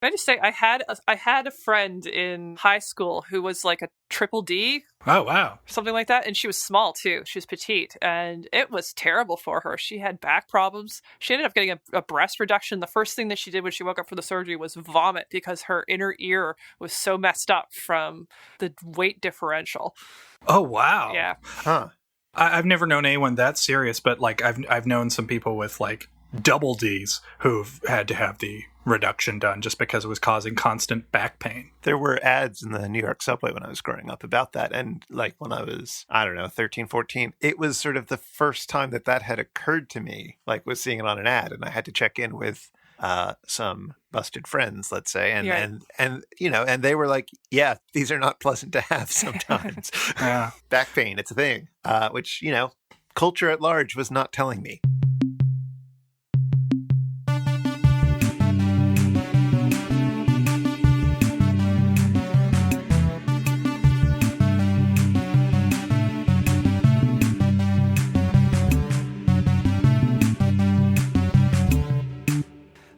Can I just say, I had a friend in high school who was like a triple D. Oh, wow. Something like that. And she was small, too. She was petite. And it was terrible for her. She had back problems. She ended up getting a breast reduction. The first thing that she did when she woke up from the surgery was vomit because her inner ear was so messed up from the weight differential. Oh, wow. Yeah. Huh. I've never known anyone that serious, but like I've known some people with like double Ds who've had to have the reduction done just because it was causing constant back pain. There were ads in the New York subway when I was growing up about that. And like when I was, I don't know, 13, 14, it was sort of the first time that had occurred to me, like was seeing it on an ad. And I had to check in with some busted friends, let's say. And you know, and they were like, yeah, these are not pleasant to have sometimes. Yeah. Back pain, it's a thing, which, you know, culture at large was not telling me.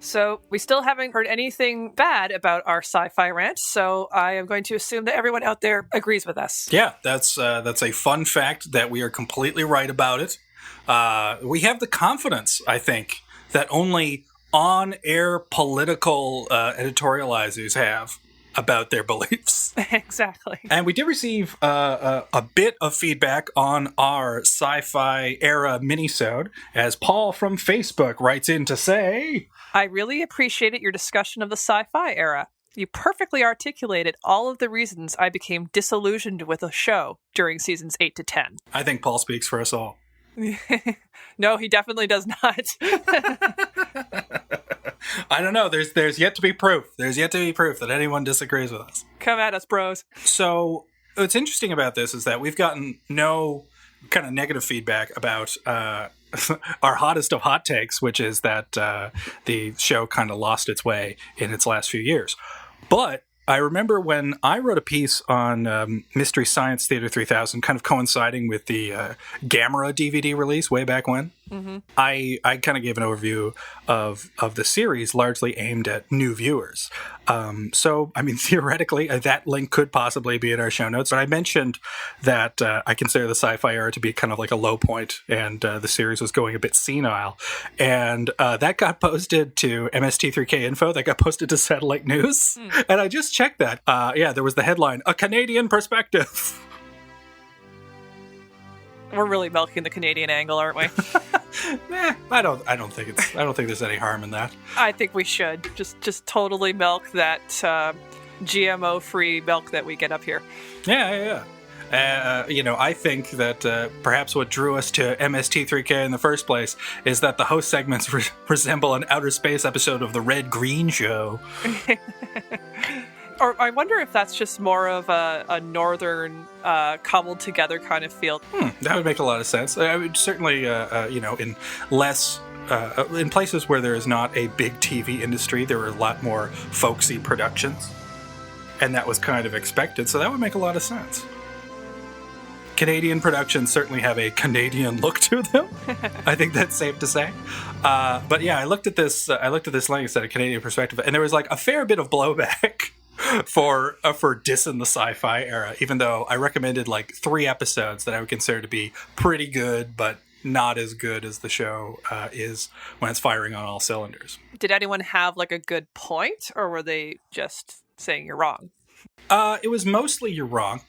So we still haven't heard anything bad about our sci-fi rant, so I am going to assume that everyone out there agrees with us. Yeah, that's a fun fact that we are completely right about it. We have the confidence, I think, that only on-air political editorializers have about their beliefs. Exactly. And we did receive a bit of feedback on our sci-fi era minisode, as Paul from Facebook writes in to say, I really appreciated your discussion of the sci-fi era. You perfectly articulated all of the reasons I became disillusioned with the show during seasons 8 to 10. I think Paul speaks for us all. No, he definitely does not. I don't know. There's yet to be proof. There's yet to be proof that anyone disagrees with us. Come at us, bros. So what's interesting about this is that we've gotten no kind of negative feedback about our hottest of hot takes, which is that the show kind of lost its way in its last few years. But I remember when I wrote a piece on Mystery Science Theater 3000, kind of coinciding with the Gamera DVD release way back when. Mm-hmm. I kind of gave an overview of the series, largely aimed at new viewers. So, I mean, theoretically, that link could possibly be in our show notes. But I mentioned that I consider the sci-fi era to be kind of like a low point, and the series was going a bit senile. And that got posted to MST3K info, that got posted to Satellite News. And I just checked that. Yeah, there was the headline, A Canadian Perspective. We're really milking the Canadian angle, aren't we? I don't think there's any harm in that. I think we should just totally milk that GMO-free milk that we get up here. Yeah. I think that perhaps what drew us to MST3K in the first place is that the host segments resemble an outer space episode of the Red Green Show. Or I wonder if that's just more of a northern cobbled together kind of feel. That would make a lot of sense. I would certainly, in less, in places where there is not a big TV industry, there are a lot more folksy productions. And that was kind of expected, so that would make a lot of sense. Canadian productions certainly have a Canadian look to them. I think that's safe to say. But yeah, I looked at this link, it said A Canadian Perspective, and there was like a fair bit of blowback for dissing the sci-fi era, even though I recommended like 3 episodes that I would consider to be pretty good, but not as good as the show is when it's firing on all cylinders. Did anyone have like a good point, or were they just saying you're wrong? It was mostly you're wrong.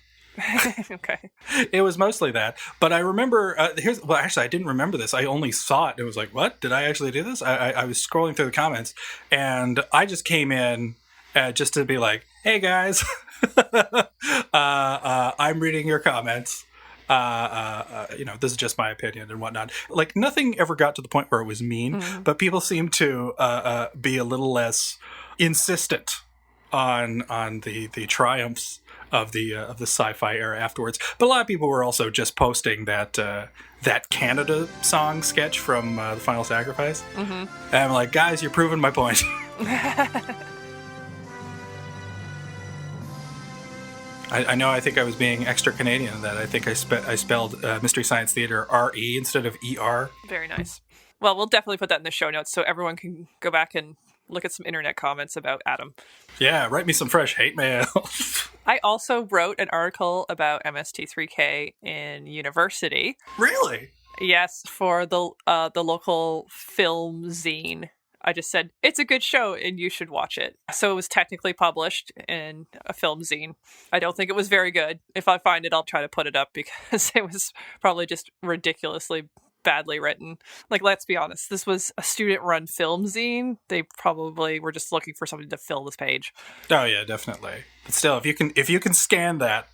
Okay. It was mostly that, but I remember actually I didn't remember this. I only saw it. It was like, what? Did I actually do this? I was scrolling through the comments, and I just came in just to be like, hey guys, I'm reading your comments. This is just my opinion and whatnot. Like, nothing ever got to the point where it was mean, but people seem to be a little less insistent on the triumphs of the sci-fi era afterwards. But a lot of people were also just posting that Canada song sketch from The Final Sacrifice. And I'm like, guys, you're proving my point. I know. I think I was being extra Canadian in that. I think I spelled Mystery Science Theater R-E instead of E-R. Very nice. Well, we'll definitely put that in the show notes so everyone can go back and look at some internet comments about Adam. Yeah, write me some fresh hate mail. I also wrote an article about MST3K in university. Really? Yes, for the local film zine. I just said, it's a good show and you should watch it. So it was technically published in a film zine. I don't think it was very good. If I find it, I'll try to put it up because it was probably just ridiculously badly written. Like, let's be honest, this was a student-run film zine. They probably were just looking for something to fill this page. Oh yeah, definitely. But still, if you can scan that,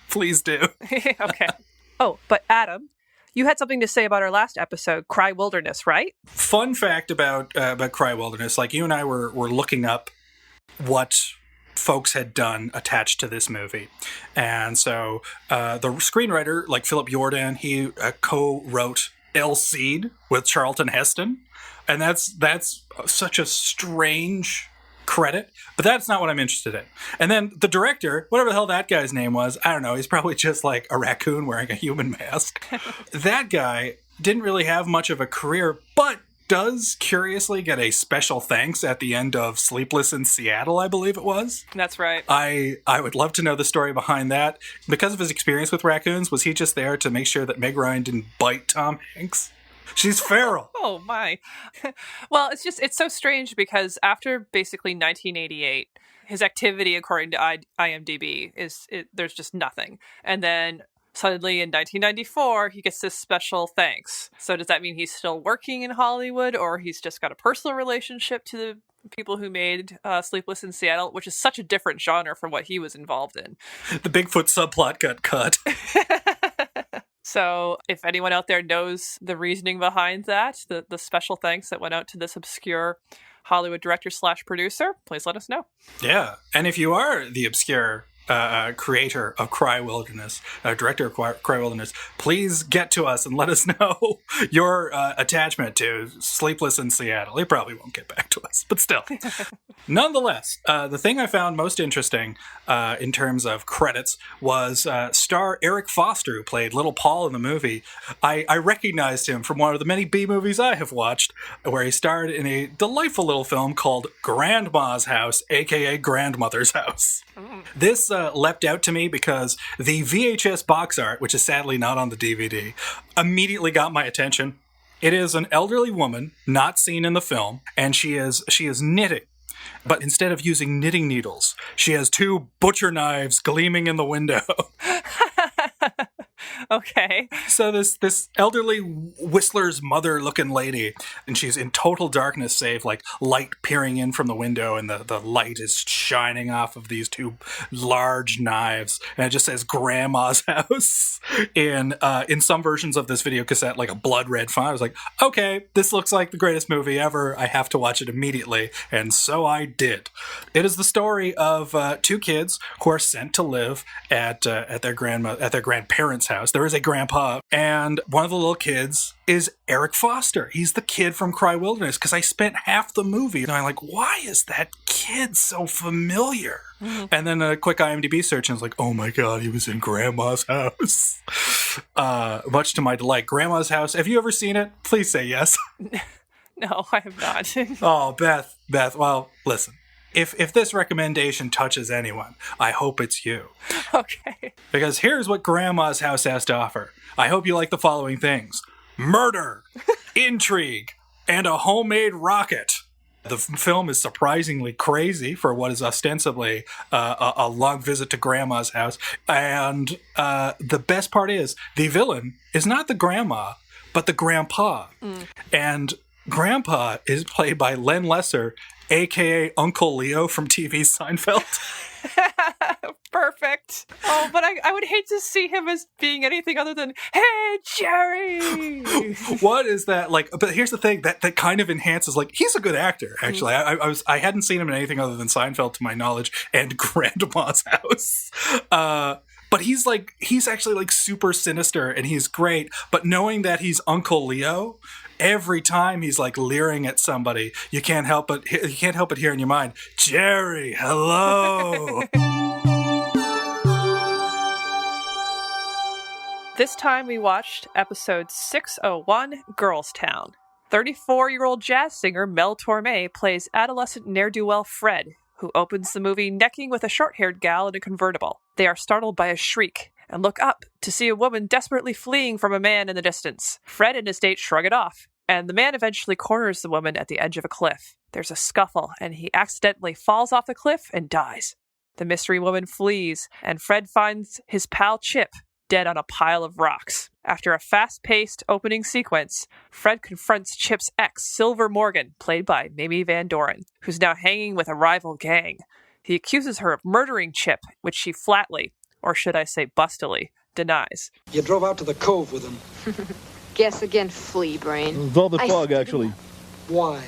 please do. Okay. Oh, but Adam, you had something to say about our last episode, Cry Wilderness, right? Fun fact about Cry Wilderness, like you and I were looking up what folks had done attached to this movie. And so the screenwriter, like Philip Jordan, he co-wrote El Cid with Charlton Heston. And that's such a strange credit, but that's not what I'm interested in. And then the director, whatever the hell that guy's name was, I don't know, he's probably just like a raccoon wearing a human mask. That guy didn't really have much of a career, but does curiously get a special thanks at the end of Sleepless in Seattle, I believe it was. That's right. I would love to know the story behind that. Because of his experience with raccoons, was he just there to make sure that Meg Ryan didn't bite Tom Hanks? She's feral. Oh my. Well, it's so strange because after basically 1988, his activity, according to IMDb, there's just nothing. And then suddenly in 1994, he gets this special thanks. So does that mean he's still working in Hollywood, or he's just got a personal relationship to the people who made Sleepless in Seattle, which is such a different genre from what he was involved in? The Bigfoot subplot got cut. So if anyone out there knows the reasoning behind that, the special thanks that went out to this obscure Hollywood director / producer, please let us know. Yeah. And if you are the obscure creator of Cry Wilderness, director of Cry Wilderness, please get to us and let us know your attachment to Sleepless in Seattle. He probably won't get back to us, but still. Nonetheless, the thing I found most interesting in terms of credits was star Eric Foster, who played Little Paul in the movie. I recognized him from one of the many B movies I have watched, where he starred in a delightful little film called Grandma's House, aka Grandmother's House. This leapt out to me because the VHS box art, which is sadly not on the DVD, immediately got my attention. It is an elderly woman, not seen in the film, and she is knitting. But instead of using knitting needles, she has 2 butcher knives gleaming in the window. Okay. So this elderly Whistler's mother-looking lady, and she's in total darkness, save like light peering in from the window, and the light is shining off of these 2 large knives, and it just says Grandma's House in some versions of this video cassette, like a blood red font. I was like, okay, this looks like the greatest movie ever. I have to watch it immediately, and so I did. It is the story of 2 kids who are sent to live at their grandparents' house. There is a grandpa, and one of the little kids is Eric Foster. He's the kid from Cry Wilderness, because I spent half the movie and I'm like, why is that kid so familiar? Mm-hmm. And then a quick IMDb search, and I was like, oh my god, he was in Grandma's House. Much to my delight. Grandma's House, have you ever seen it? Please say yes. No, I have not. Oh, Beth, well, listen. If this recommendation touches anyone, I hope it's you. Okay. Because here's what Grandma's House has to offer. I hope you like the following things: murder, intrigue, and a homemade rocket. The film is surprisingly crazy for what is ostensibly a long visit to Grandma's house. And the best part is, the villain is not the grandma, but the grandpa. Mm. And Grandpa is played by Len Lesser, a.k.a. Uncle Leo from TV's Seinfeld. Perfect. Oh, but I would hate to see him as being anything other than, hey, Jerry! What is that like? But here's the thing, that kind of enhances, like, he's a good actor, actually. I hadn't seen him in anything other than Seinfeld, to my knowledge, and Grandma's House. But he's actually like super sinister, and he's great. But knowing that he's Uncle Leo, every time he's like leering at somebody, you can't help but hear in your mind, Jerry, hello. This time we watched episode 601, Girls Town. 34-year-old jazz singer Mel Tormé plays adolescent ne'er-do-well Fred, who opens the movie necking with a short-haired gal in a convertible. They are startled by a shriek and look up to see a woman desperately fleeing from a man in the distance. Fred and his date shrug it off, and the man eventually corners the woman at the edge of a cliff. There's a scuffle, and he accidentally falls off the cliff and dies. The mystery woman flees, and Fred finds his pal Chip dead on a pile of rocks. After a fast-paced opening sequence, Fred confronts Chip's ex, Silver Morgan, played by Mamie Van Doren, who's now hanging with a rival gang. He accuses her of murdering Chip, which she flatly, or should I say bustily, denies. You drove out to the cove with him. Guess again, flea brain. It was all the fog, actually. Why?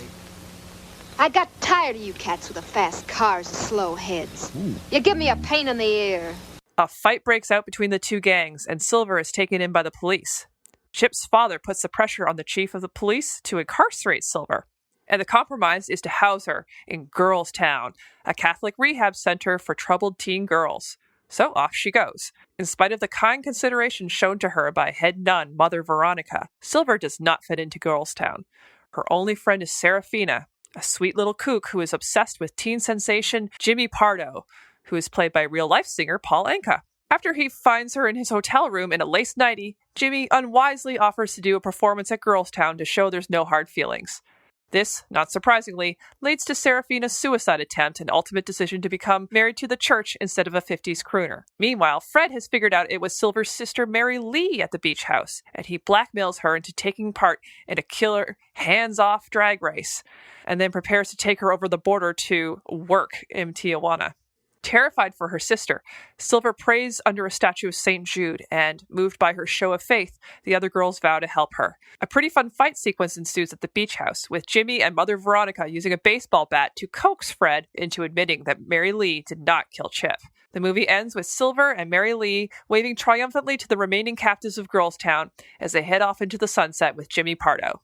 I got tired of you cats with the fast cars and slow heads. Ooh. You give me a pain in the ear. A fight breaks out between the two gangs, and Silver is taken in by the police. Chip's father puts the pressure on the chief of the police to incarcerate Silver, and the compromise is to house her in Girls Town, a Catholic rehab center for troubled teen girls. So off she goes. In spite of the kind consideration shown to her by head nun Mother Veronica, Silver does not fit into Girls Town. Her only friend is Serafina, a sweet little kook who is obsessed with teen sensation Jimmy Pardo, who is played by real-life singer Paul Anka. After he finds her in his hotel room in a lace nightie, Jimmy unwisely offers to do a performance at Girls Town to show there's no hard feelings. This, not surprisingly, leads to Serafina's suicide attempt and ultimate decision to become married to the church instead of a 50s crooner. Meanwhile, Fred has figured out it was Silver's sister Mary Lee at the beach house, and he blackmails her into taking part in a killer, hands-off drag race, and then prepares to take her over the border to work in Tijuana. Terrified for her sister, Silver prays under a statue of St. Jude, and, moved by her show of faith, the other girls vow to help her. A pretty fun fight sequence ensues at the beach house, with Jimmy and Mother Veronica using a baseball bat to coax Fred into admitting that Mary Lee did not kill Chip. The movie ends with Silver and Mary Lee waving triumphantly to the remaining captives of Girls Town as they head off into the sunset with Jimmy Pardo.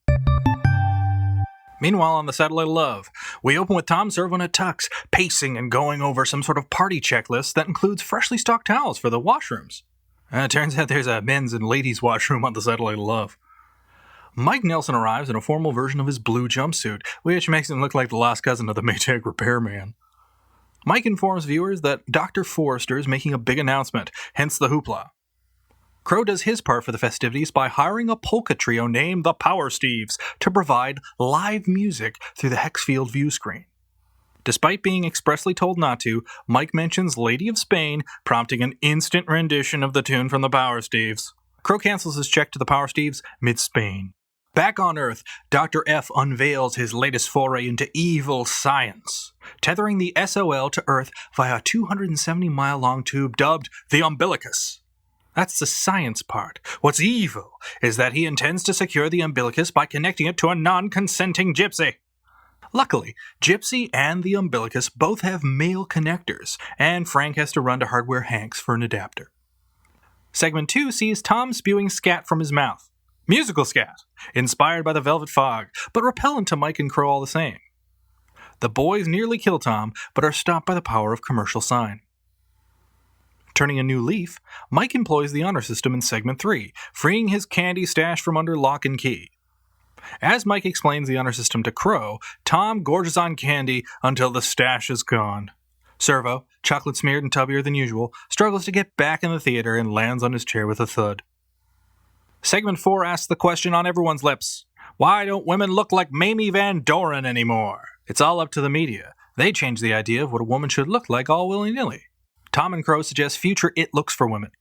Meanwhile, on the Satellite of Love, we open with Tom serving a tux, pacing and going over some sort of party checklist that includes freshly stocked towels for the washrooms. It turns out there's a men's and ladies' washroom on the Satellite of Love. Mike Nelson arrives in a formal version of his blue jumpsuit, which makes him look like the lost cousin of the Maytag repairman. Mike informs viewers that Dr. Forrester is making a big announcement, hence the hoopla. Crow does his part for the festivities by hiring a polka trio named the Power Steves to provide live music through the Hexfield view screen. Despite being expressly told not to, Mike mentions Lady of Spain, prompting an instant rendition of the tune from the Power Steves. Crow cancels his check to the Power Steves mid-Spain. Back on Earth, Dr. F unveils his latest foray into evil science, tethering the SOL to Earth via a 270-mile-long tube dubbed the umbilicus. That's the science part. What's evil is that he intends to secure the umbilicus by connecting it to a non-consenting gypsy. Luckily, Gypsy and the umbilicus both have male connectors, and Frank has to run to Hardware Hank's for an adapter. Segment 2 sees Tom spewing scat from his mouth. Musical scat, inspired by the Velvet Fog, but repellent to Mike and Crow all the same. The boys nearly kill Tom, but are stopped by the power of commercial sign. Turning a new leaf, Mike employs the honor system in Segment 3, freeing his candy stash from under lock and key. As Mike explains the honor system to Crow, Tom gorges on candy until the stash is gone. Servo, chocolate smeared and tubbier than usual, struggles to get back in the theater and lands on his chair with a thud. Segment 4 asks the question on everyone's lips. Why don't women look like Mamie Van Doren anymore? It's all up to the media. They change the idea of what a woman should look like all willy-nilly. Tom and Crow suggest future it looks for women.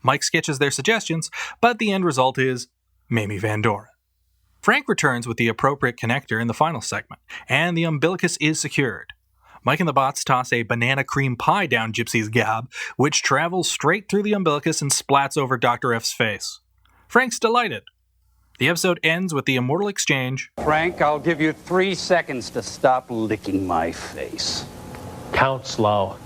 Mike sketches their suggestions, but the end result is Mamie Van Doren. Frank returns with the appropriate connector in the final segment, and the umbilicus is secured. Mike and the bots toss a banana cream pie down Gypsy's gob, which travels straight through the umbilicus and splats over Dr. F's face. Frank's delighted. The episode ends with the immortal exchange. Frank, I'll give you 3 seconds to stop licking my face. Count slow.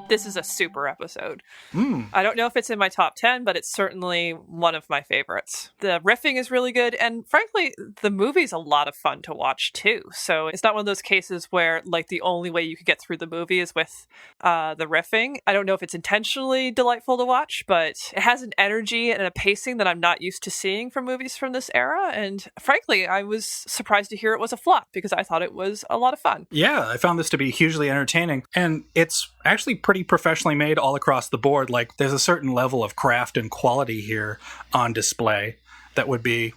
This is a super episode. I don't know if it's in my top 10, but it's certainly one of my favorites. The riffing is really good, and frankly, the movie's a lot of fun to watch too. So it's not one of those cases where like the only way you could get through the movie is with the riffing. I don't know if it's intentionally delightful to watch, but it has an energy and a pacing that I'm not used to seeing from movies from this era. And frankly, I was surprised to hear it was a flop because I thought it was a lot of fun. Yeah, I found this to be hugely entertaining, and it's actually pretty professionally made all across the board. Like, there's a certain level of craft and quality here on display that would be,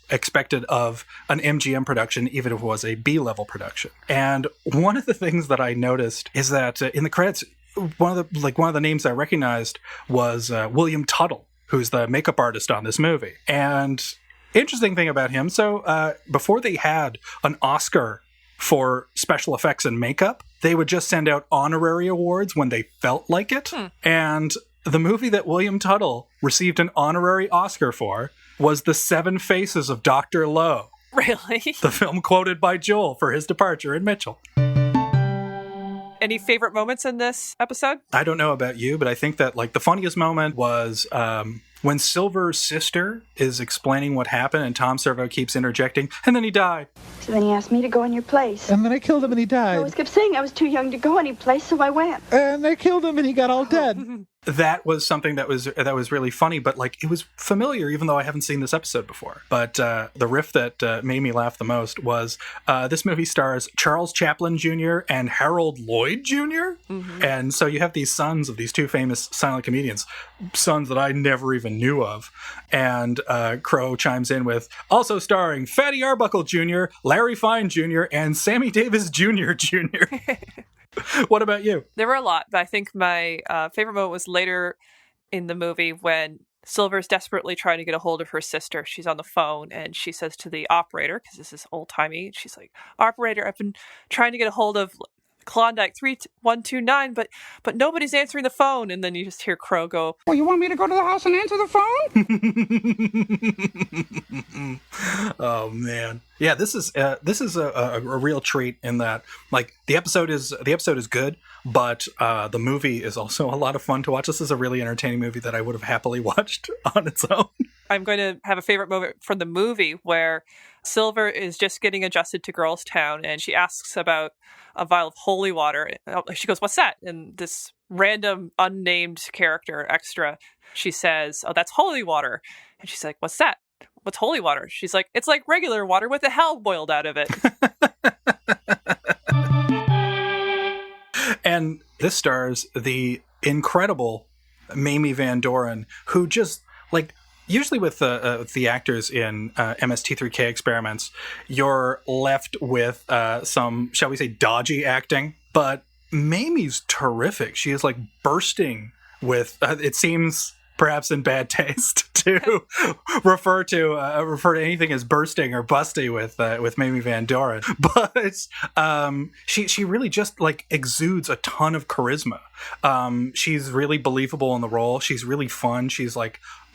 expected of an MGM production, even if it was a B-level production. And one of the things that I noticed is that in the credits, one of the names I recognized was William Tuttle, who's the makeup artist on this movie. And interesting thing about him, so before they had an Oscar for special effects and makeup, they would just send out honorary awards when they felt like it. And the movie that William Tuttle received an honorary Oscar for was The Seven Faces of Dr. Lowe. Really? The film quoted by Joel for his departure in Mitchell. Any favorite moments in this episode? I don't know about you, but I think that the funniest moment was when Silver's sister is explaining what happened and Tom Servo keeps interjecting, and then he died. So then he asked me to go in your place. And then I killed him and he died. I always kept saying I was too young to go any place, so I went. And I killed him and he got all dead. That was something that was really funny, but it was familiar, even though I haven't seen this episode before. But the riff that made me laugh the most was this movie stars Charles Chaplin Jr. and Harold Lloyd Jr. And so you have these sons of these two famous silent comedians, sons that I never even knew of. And Crow chimes in with, also starring Fatty Arbuckle Jr., Larry Fine Jr., and Sammy Davis Jr. Jr. What about you? There were a lot, but I think my favorite moment was later in the movie when Silver's desperately trying to get a hold of her sister. She's on the phone and she says to the operator, because this is old-timey, she's like, operator, I've been trying to get a hold of Klondike 3129, but nobody's answering the phone. And then you just hear Crow go, Well, you want me to go to the house and answer the phone? Oh man, yeah. This is a real treat in that the episode is good, but the movie is also a lot of fun to watch. This is a really entertaining movie that I would have happily watched on its own. I'm going to have a favorite moment from the movie where Silver is just getting adjusted to Girls Town and she asks about a vial of holy water. She goes, what's that? And this random unnamed character extra, she says, oh, that's holy water. And she's like, what's that? What's holy water? She's like, it's like regular water with the hell boiled out of it. And this stars the incredible Mamie Van Doren, who just usually with the actors in MST3K experiments, you're left with some, shall we say, dodgy acting. But Mamie's terrific. She is bursting with, it seems perhaps in bad taste to refer to anything as bursting or busty with Mamie Van Doren. But she really just exudes a ton of charisma. She's really believable in the role. She's really fun. She's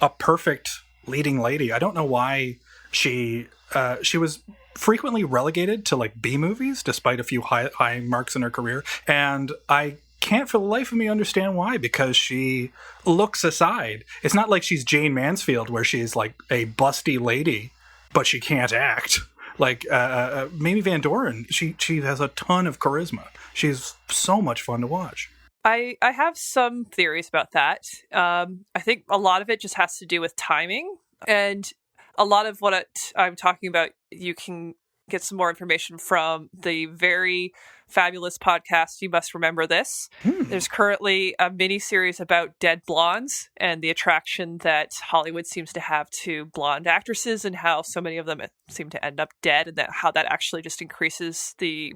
a perfect leading lady. I don't know why she was frequently relegated to B movies, despite a few high marks in her career. And I can't for the life of me understand why, because she looks aside. It's not like she's Jane Mansfield, where she's a busty lady, but she can't act. Mamie Van Doren, she has a ton of charisma. She's so much fun to watch. I have some theories about that. I think a lot of it just has to do with timing. And a lot of what I'm talking about, you can get some more information from the very fabulous podcast, You Must Remember This. There's currently a mini-series about dead blondes and the attraction that Hollywood seems to have to blonde actresses and how so many of them seem to end up dead, and how that actually just increases the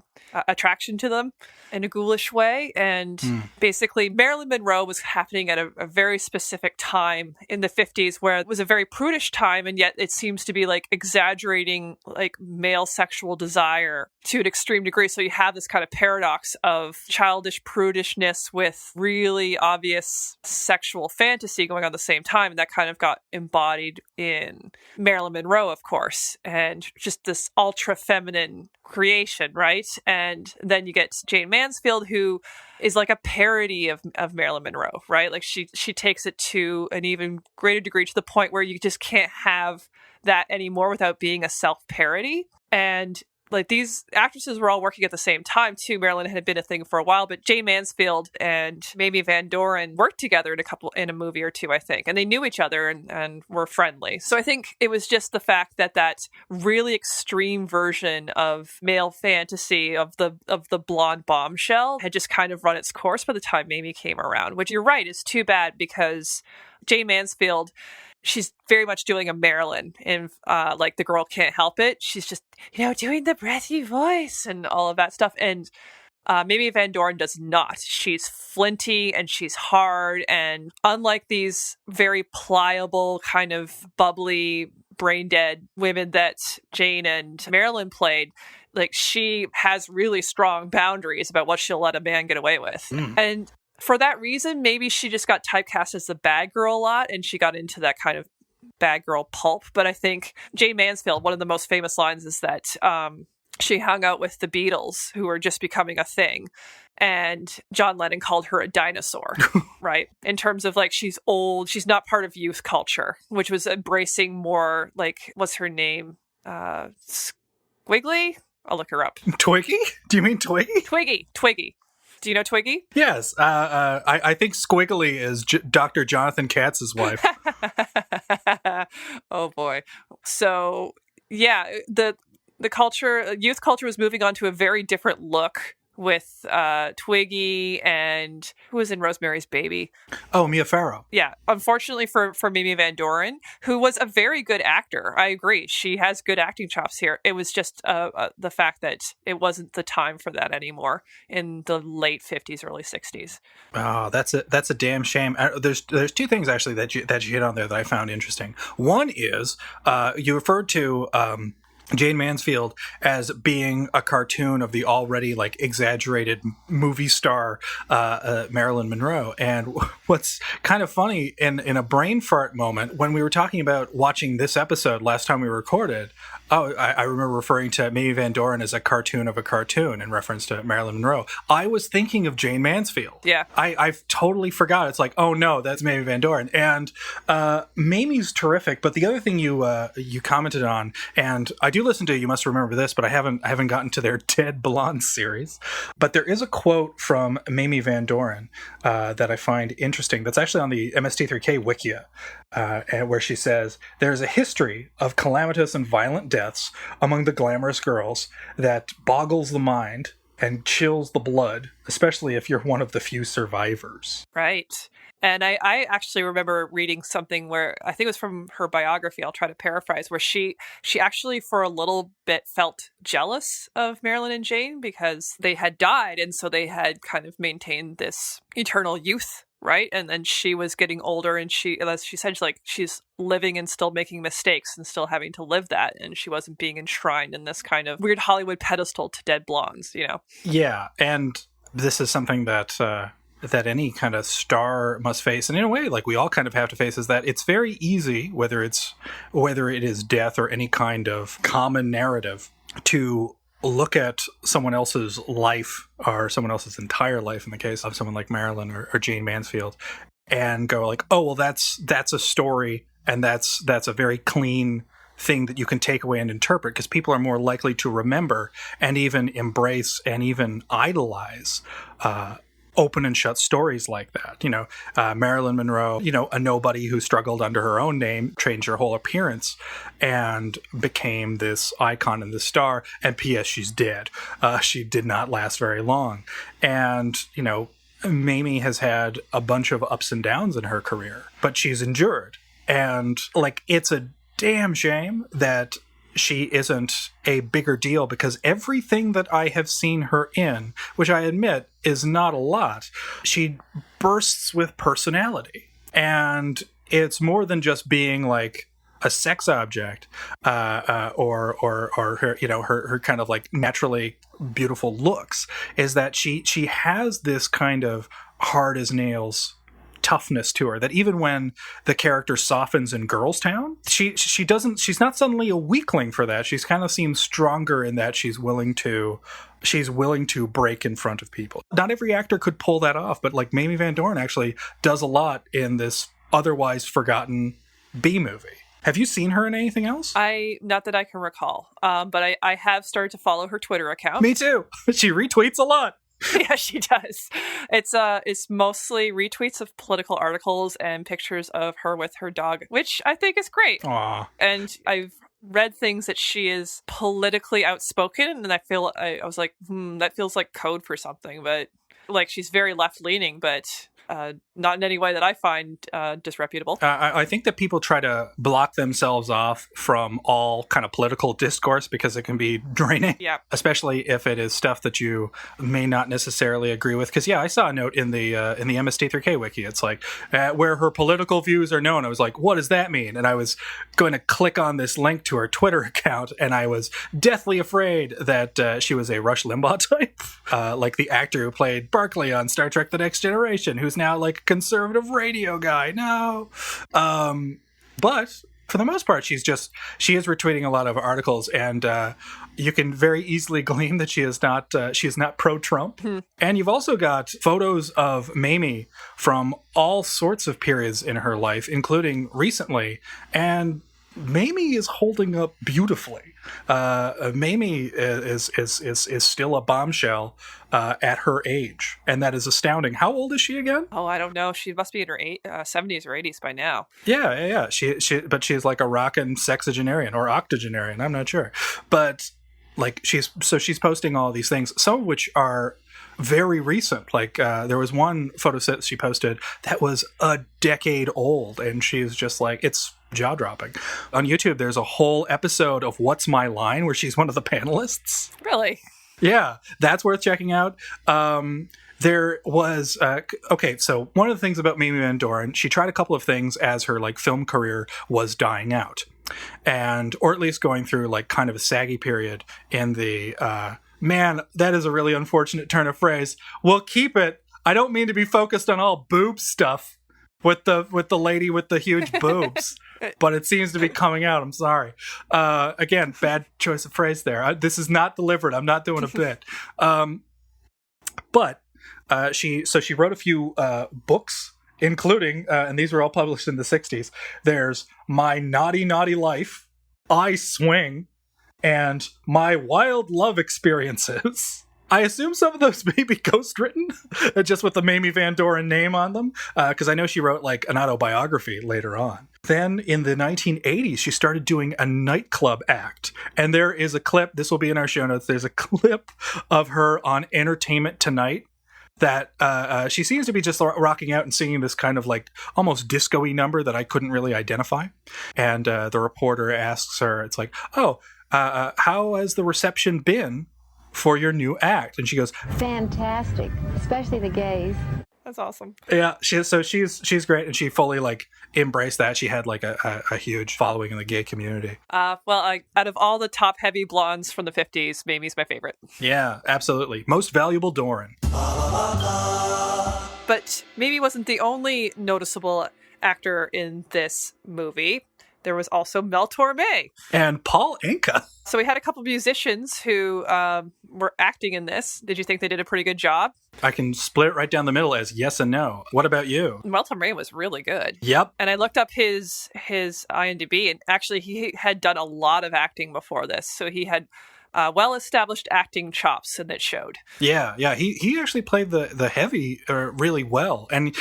attraction to them in a ghoulish way. And basically Marilyn Monroe was happening at a very specific time in the 50s where it was a very prudish time, and yet it seems to be exaggerating male sexual desire to an extreme degree. So you have this kind of of paradox of childish prudishness with really obvious sexual fantasy going on at the same time. And that kind of got embodied in Marilyn Monroe, of course, and just this ultra feminine creation, right? And then you get Jane Mansfield, who is like a parody of Marilyn Monroe, right? Like she takes it to an even greater degree, to the point where you just can't have that anymore without being a self-parody. And like these actresses were all working at the same time too. Marilyn had been a thing for a while, but Jane Mansfield and Mamie Van Doren worked together in a movie or two, I think, and they knew each other and were friendly. So I think it was just the fact that really extreme version of male fantasy of the blonde bombshell had just kind of run its course by the time Mamie came around, which you're right is too bad, because Jane Mansfield, she's very much doing a Marilyn in like The Girl Can't Help It. She's just, doing the breathy voice and all of that stuff. And Mamie Van Doren does not. She's flinty and she's hard. And unlike these very pliable, kind of bubbly, brain dead women that Jane and Marilyn played, like she has really strong boundaries about what she'll let a man get away with. And for that reason, maybe she just got typecast as the bad girl a lot, and she got into that kind of bad girl pulp. But I think Jane Mansfield, one of the most famous lines is that she hung out with the Beatles, who were just becoming a thing, and John Lennon called her a dinosaur, right? In terms of like, she's old, she's not part of youth culture, which was embracing more like, what's her name? Squiggly? I'll look her up. Twiggy? Do you mean Twiggy? Twiggy. Do you know Twiggy? Yes. I think Squiggly is Dr. Jonathan Katz's wife. Oh boy. So yeah, the youth culture was moving on to a very different look with Twiggy and who was in Rosemary's Baby. Oh, Mia Farrow. Yeah. Unfortunately for Mamie Van Doren, who was a very good actor. I agree. She has good acting chops here. It was just the fact that it wasn't the time for that anymore in the late 50s, early 60s. Oh, that's a damn shame. There's two things actually that you hit on there that I found interesting. One is you referred to Jane Mansfield as being a cartoon of the already like exaggerated movie star Marilyn Monroe. And what's kind of funny in a brain fart moment, when we were talking about watching this episode last time we recorded, I remember referring to Mamie Van Doren as a cartoon of a cartoon in reference to Marilyn Monroe. I was thinking of Jane Mansfield. Yeah. I've totally forgot. It's like, oh no, that's Mamie Van Doren. And Mamie's terrific. But the other thing you commented on, and I do listen to You Must Remember This, but I haven't gotten to their Dead Blonde series. But there is a quote from Mamie Van Doren that I find interesting. That's actually on the MST3K Wikia, where she says, "There's a history of calamitous and violent deaths among the glamorous girls that boggles the mind and chills the blood, especially if you're one of the few survivors." Right. And I actually remember reading something where, I think it was from her biography, I'll try to paraphrase, where she actually for a little bit felt jealous of Marilyn and Jane because they had died, and so they had kind of maintained this eternal youth, right? And then she was getting older, and she said, she's living and still making mistakes and still having to live that, and she wasn't being enshrined in this kind of weird Hollywood pedestal to dead blondes, Yeah, and this is something that any kind of star must face, and in a way, like we all kind of have to face, is that it's very easy, whether it is death or any kind of common narrative, to look at someone else's life or someone else's entire life, in the case of someone like Marilyn or Jane Mansfield, and go like, oh well, that's a story, and that's a very clean thing that you can take away and interpret, because people are more likely to remember and even embrace and even idolize open and shut stories like that. Marilyn Monroe, a nobody who struggled under her own name, changed her whole appearance and became this icon and this star. And P.S. she's dead. She did not last very long. And, Mamie has had a bunch of ups and downs in her career, but she's endured. And it's a damn shame that she isn't a bigger deal, because everything that I have seen her in, which I admit is not a lot, she bursts with personality. And it's more than just being like a sex object, or her, her kind of like naturally beautiful looks, is that she has this kind of hard as nails toughness to her, that even when the character softens in Girls Town, she's not suddenly a weakling for that. She's kind of seems stronger in that she's willing to break in front of people. Not every actor could pull that off, but like Mamie Van Doren actually does a lot in this otherwise forgotten B movie. Have you seen her in anything else? Not that I can recall, but I have started to follow her Twitter account. Me too. She retweets a lot. Yeah, she does. It's mostly retweets of political articles and pictures of her with her dog, which I think is great. Aww. And I've read things that she is politically outspoken, and I was like, that feels like code for something. But like, she's very left leaning, but not in any way that I find disreputable. I think that people try to block themselves off from all kind of political discourse because it can be draining. Yeah. Especially if it is stuff that you may not necessarily agree with. Because, I saw a note in the MST3K wiki. It's like, where her political views are known. I was like, what does that mean? And I was going to click on this link to her Twitter account, and I was deathly afraid that she was a Rush Limbaugh type. Like the actor who played Barclay on Star Trek The Next Generation, who's now like a conservative radio guy. No. But for the most part, she is retweeting a lot of articles, and you can very easily glean that she is not pro-Trump. And you've also got photos of Mamie from all sorts of periods in her life, including recently, and Mamie is holding up beautifully. Mamie is still a bombshell at her age, and that is astounding. How old is she again? Oh, I don't know. She must be in her 70s or 80s by now. Yeah. But she's like a rockin' sexagenarian or octogenarian. I'm not sure, but like she's posting all these things, some of which are very recent. Like there was one photo set she posted that was a decade old, and she's just like, it's jaw-dropping. On YouTube, there's a whole episode of What's My Line where she's one of the panelists. Really? Yeah, that's worth checking out. There was so one of the things about Mamie Van Doren, she tried a couple of things as her like film career was dying out, or at least going through like kind of a saggy period in the man, that is a really unfortunate turn of phrase. We'll keep it. I don't mean to be focused on all boob stuff with the lady with the huge boobs, but it seems to be coming out. I'm sorry. Again, bad choice of phrase there. This is not delivered. I'm not doing a bit. But she wrote a few books, including, and these were all published in the 60s. There's My Naughty Naughty Life, I Swing, and My Wild Love Experiences. I assume some of those may be ghostwritten, just with the Mamie Van Doren name on them, because I know she wrote like an autobiography later on. Then in the 1980s, she started doing a nightclub act, and there is a clip, this will be in our show notes, there's a clip of her on Entertainment Tonight that she seems to be just rocking out and singing this kind of like almost disco-y number that I couldn't really identify. And the reporter asks her, it's like, how has the reception been for your new act? And she goes, fantastic, especially the gays. That's awesome. Yeah, she's great, and she fully like embraced that. She had like a huge following in the gay community. Out of all the top heavy blondes from the 50s, Mamie's my favorite. Yeah, absolutely. Most valuable Doren. But Mamie wasn't the only noticeable actor in this movie. There was also Mel Tormé. And Paul Anka. So we had a couple musicians who were acting in this. Did you think they did a pretty good job? I can split it right down the middle as yes and no. What about you? Mel Tormé was really good. Yep. And I looked up his IMDb, and actually he had done a lot of acting before this. So he had well-established acting chops, and it showed. Yeah. He actually played the heavy really well. And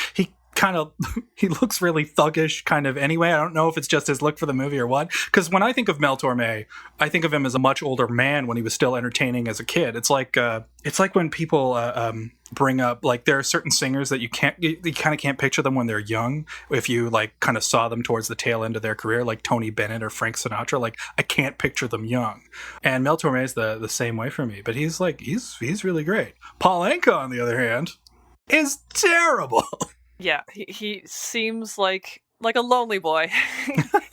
he looks really thuggish kind of anyway. I don't know if it's just his look for the movie or what. Because when I think of Mel Tormé, I think of him as a much older man when he was still entertaining as a kid. It's like when people bring up, like, there are certain singers that you kind of can't picture them when they're young. If you like kind of saw them towards the tail end of their career, like Tony Bennett or Frank Sinatra, like I can't picture them young. And Mel Tormé is the same way for me. But he's really great. Paul Anka, on the other hand, is terrible. Yeah, he seems like like a lonely boy.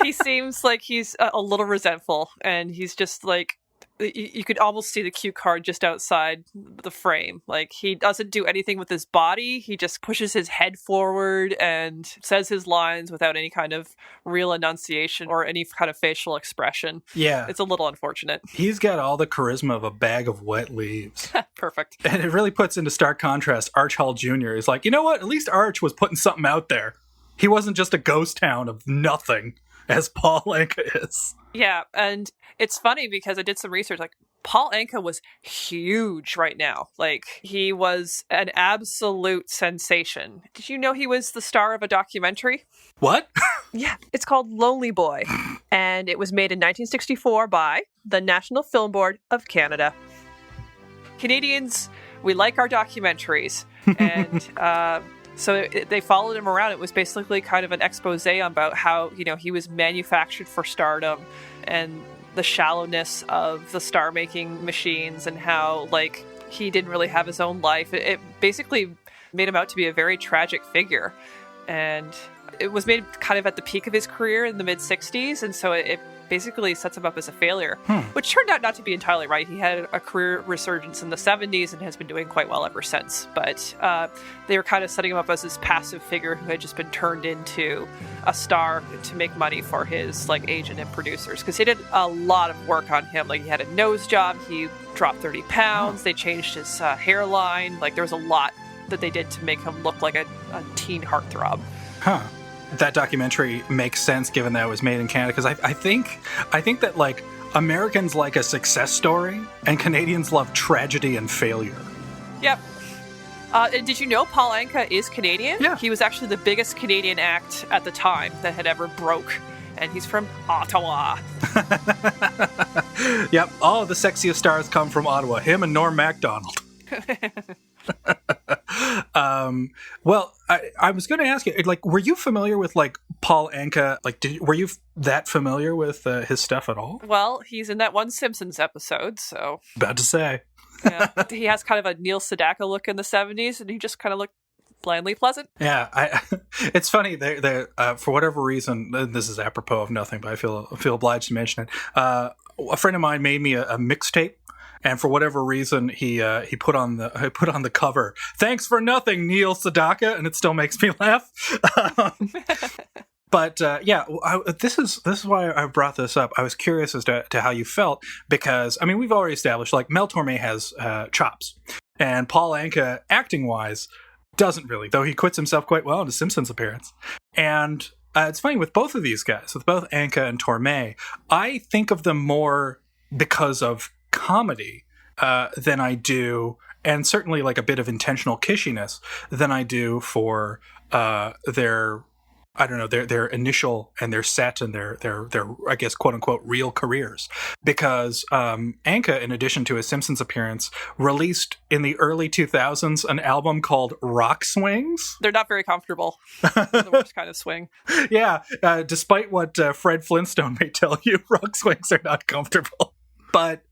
He seems like he's a little resentful, and he's just like, you could almost see the cue card just outside the frame. Like, he doesn't do anything with his body. He just pushes his head forward and says his lines without any kind of real enunciation or any kind of facial expression. Yeah. It's a little unfortunate. He's got all the charisma of a bag of wet leaves. Perfect. And it really puts into stark contrast Arch Hall Jr. He's like, you know what? At least Arch was putting something out there. He wasn't just a ghost town of nothing, as Paul Anka is. Yeah, and it's funny because I did some research. Like, Paul Anka was huge right now. Like, he was an absolute sensation. Did you know he was the star of a documentary? What? Yeah, it's called Lonely Boy, and it was made in 1964 by the National Film Board of Canada. Canadians, we like our documentaries, and so they followed him around. It was basically kind of an expose about how, you know, he was manufactured for stardom and the shallowness of the star-making machines, and how, like, he didn't really have his own life. It basically made him out to be a very tragic figure. And it was made kind of at the peak of his career in the mid-60s, and so it basically sets him up as a failure, which turned out not to be entirely right. He had a career resurgence in the 70s and has been doing quite well ever since. But they were kind of setting him up as this passive figure who had just been turned into a star to make money for his, like, agent and producers, because he did a lot of work on him. Like, he had a nose job, he dropped 30 pounds, they changed his hairline. Like, there was a lot that they did to make him look like a teen heartthrob. Huh. That documentary makes sense given that it was made in Canada, because I think that, like, Americans like a success story and Canadians love tragedy and failure. Yep. Did you know Paul Anka is Canadian? Yeah. He was actually the biggest Canadian act at the time that had ever broke, and he's from Ottawa. Yep. All the sexiest stars come from Ottawa. Him and Norm Macdonald. Well, I was going to ask you, like, were you familiar with, like, Paul Anka? Like, were you that familiar with his stuff at all? Well, he's in that one Simpsons episode, so... About to say. Yeah. He has kind of a Neil Sedaka look in the 70s, and he just kind of looked blandly pleasant. Yeah, it's funny. They for whatever reason, this is apropos of nothing, but I feel obliged to mention it. A friend of mine made me a mixtape. And for whatever reason, he put on the cover, "Thanks for nothing, Neil Sedaka," and it still makes me laugh. But this is why I brought this up. I was curious as to how you felt, because, I mean, we've already established, like, Mel Tormé has chops, and Paul Anka, acting wise, doesn't really, though he quits himself quite well in a Simpsons appearance. And it's funny with both of these guys, with both Anka and Tormé, I think of them more because of comedy than I do, and certainly, like, a bit of intentional kishiness than I do for their initial and their set and their I guess, quote unquote, real careers. Because Anka, in addition to his Simpsons appearance, released in the early 2000s an album called Rock Swings. They're not very comfortable. The worst kind of swing. Yeah, despite what Fred Flintstone may tell you, rock swings are not comfortable. But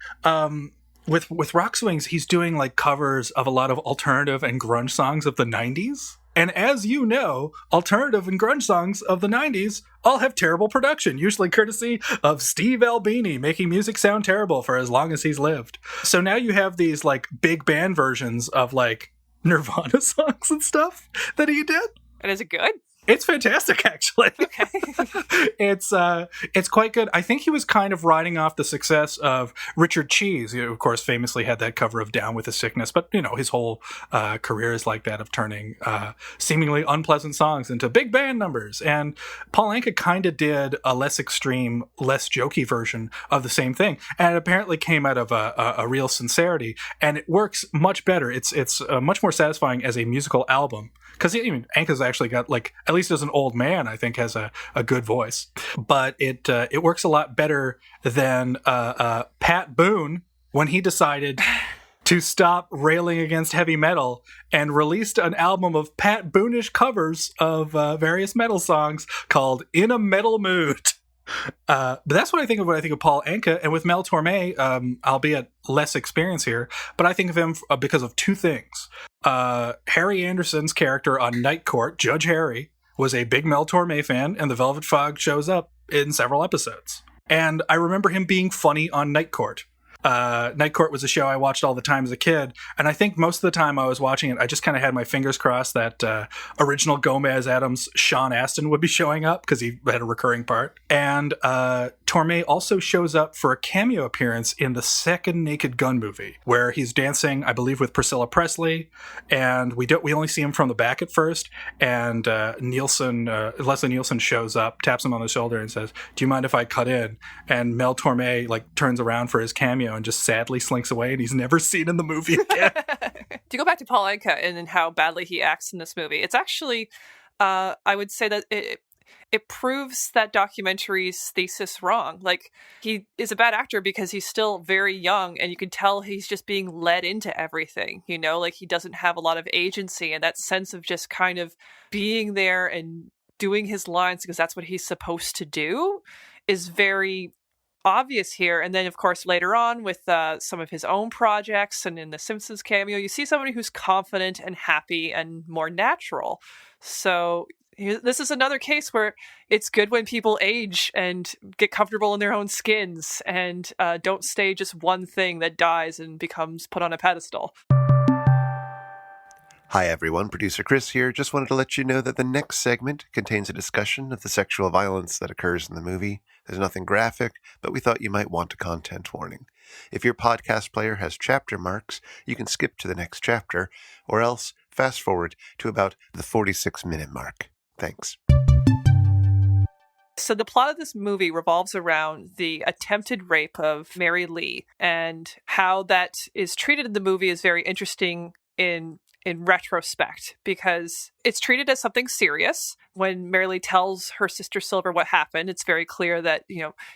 with Rock Swings, he's doing, like, covers of a lot of alternative and grunge songs of the 90s. And as you know, alternative and grunge songs of the 90s all have terrible production, usually courtesy of Steve Albini making music sound terrible for as long as he's lived. So now you have these, like, big band versions of, like, Nirvana songs and stuff that he did. And is it good? It's fantastic, actually. Okay. It's quite good. I think he was kind of riding off the success of Richard Cheese, who, of course, famously had that cover of Down with the Sickness. But, you know, his whole career is like that, of turning seemingly unpleasant songs into big band numbers. And Paul Anka kind of did a less extreme, less jokey version of the same thing. And it apparently came out of a real sincerity. And it works much better. It's much more satisfying as a musical album. Because even Anka's actually got, like, at least as an old man, I think has a good voice. But it works a lot better than Pat Boone when he decided to stop railing against heavy metal and released an album of Pat Boone-ish covers of various metal songs called In a Metal Mood. But that's what I think of when I think of Paul Anka. And with Mel Tormé, albeit less experience here, but I think of him because of two things. Harry Anderson's character on Night Court, Judge Harry, was a big Mel Tormé fan, and the Velvet Fog shows up in several episodes. And I remember him being funny on Night Court. Night Court was a show I watched all the time as a kid, and I think most of the time I was watching it, I just kind of had my fingers crossed that original Gomez Adams Sean Astin would be showing up because he had a recurring part. And Tormé also shows up for a cameo appearance in the second Naked Gun movie, where he's dancing, I believe, with Priscilla Presley, and we only see him from the back at first. And Leslie Nielsen shows up, taps him on the shoulder, and says, "Do you mind if I cut in?" And Mel Tormé turns around for his cameo and just sadly slinks away, and he's never seen in the movie again. To go back to Paul Anka and how badly he acts in this movie, it's actually, I would say that it proves that documentary's thesis wrong. He is a bad actor because he's still very young, and you can tell he's just being led into everything, he doesn't have a lot of agency, and that sense of just kind of being there and doing his lines because that's what he's supposed to do is very obvious here. And then, of course, later on with some of his own projects and in the Simpsons cameo, you see somebody who's confident and happy and more natural. So this is another case where it's good when people age and get comfortable in their own skins and don't stay just one thing that dies and becomes put on a pedestal. Hi everyone, Producer Chris here. Just wanted to let you know that the next segment contains a discussion of the sexual violence that occurs in the movie. There's nothing graphic, but we thought you might want a content warning. If your podcast player has chapter marks, you can skip to the next chapter, or else fast forward to about the 46-minute mark. Thanks. So the plot of this movie revolves around the attempted rape of Mary Lee, and how that is treated in the movie is very interesting in retrospect, because it's treated as something serious. When Mary Lee tells her sister Silver what happened, it's very clear that,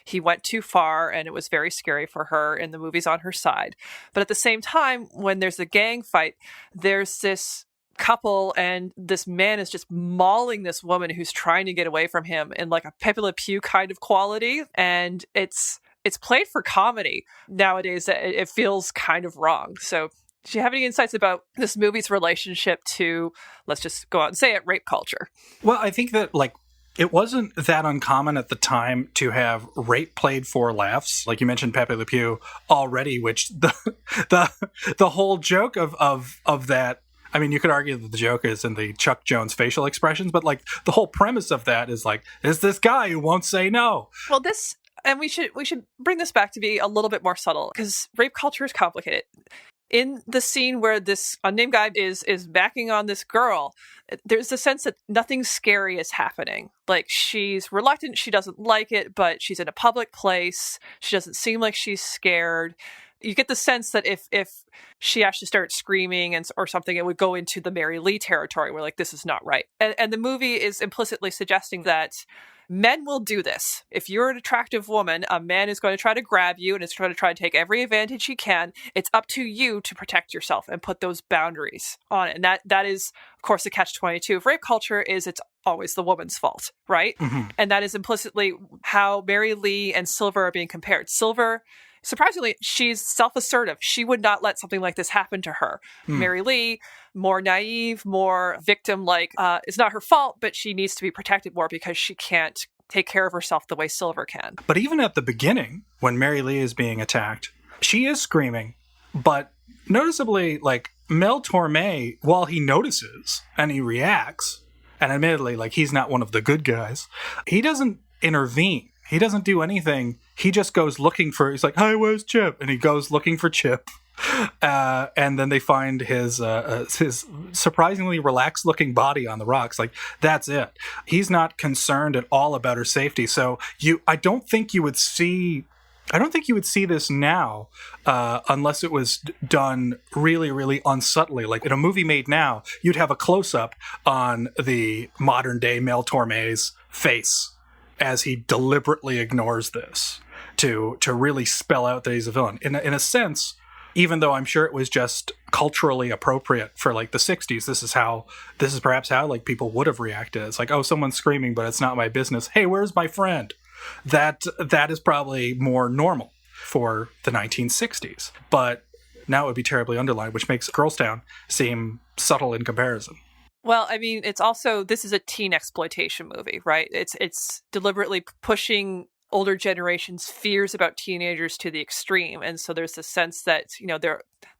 he went too far and it was very scary for her, and the movie's on her side. But at the same time, when there's a gang fight, there's this couple and this man is just mauling this woman who's trying to get away from him in like a Pepe Le Pew kind of quality. And it's played for comedy. Nowadays, it feels kind of wrong. So do you have any insights about this movie's relationship to, let's just go out and say it, rape culture? Well, I think that it wasn't that uncommon at the time to have rape played for laughs. Like you mentioned Pepe Le Pew already, which the whole joke of that, I mean, you could argue that the joke is in the Chuck Jones facial expressions, but the whole premise of that is is this guy who won't say no. Well, and we should bring this back to be a little bit more subtle, because rape culture is complicated. In the scene where this unnamed guy is backing on this girl, there's a sense that nothing scary is happening. She's reluctant, she doesn't like it, but she's in a public place. She doesn't seem like she's scared. You get the sense that if she actually started screaming or something, it would go into the Mary Lee territory where this is not right. And the movie is implicitly suggesting that men will do this. If you're an attractive woman, a man is going to try to grab you and is going to try to take every advantage he can. It's up to you to protect yourself and put those boundaries on it. And that is, of course, the catch-22 of rape culture is it's always the woman's fault, right? Mm-hmm. And that is implicitly how Mary Lee and Silver are being compared. Silver, surprisingly, she's self-assertive. She would not let something like this happen to her. Mary Lee, more naive, more victim-like. It's not her fault, but she needs to be protected more because she can't take care of herself the way Silver can. But even at the beginning, when Mary Lee is being attacked, she is screaming. But noticeably, Mel Tormé, while he notices and he reacts, and admittedly, he's not one of the good guys, he doesn't intervene. He doesn't do anything. He just goes looking he's like, "Hi, where's Chip?" And he goes looking for Chip. And then they find his surprisingly relaxed looking body on the rocks. That's it. He's not concerned at all about her safety. So I don't think you would see this now unless it was done really, really unsubtly. In a movie made now, you'd have a close-up on the modern-day Mel Tormé's face as he deliberately ignores this to really spell out that he's a villain. In a sense, even though I'm sure it was just culturally appropriate for the 60s, this is perhaps how people would have reacted. It's oh, someone's screaming, but it's not my business. Hey, where's my friend? That is probably more normal for the 1960s. But now it would be terribly underlined, which makes Girlstown seem subtle in comparison. Well, I mean, it's also, this is a teen exploitation movie, right? It's deliberately pushing older generations' fears about teenagers to the extreme. And so there's this sense that,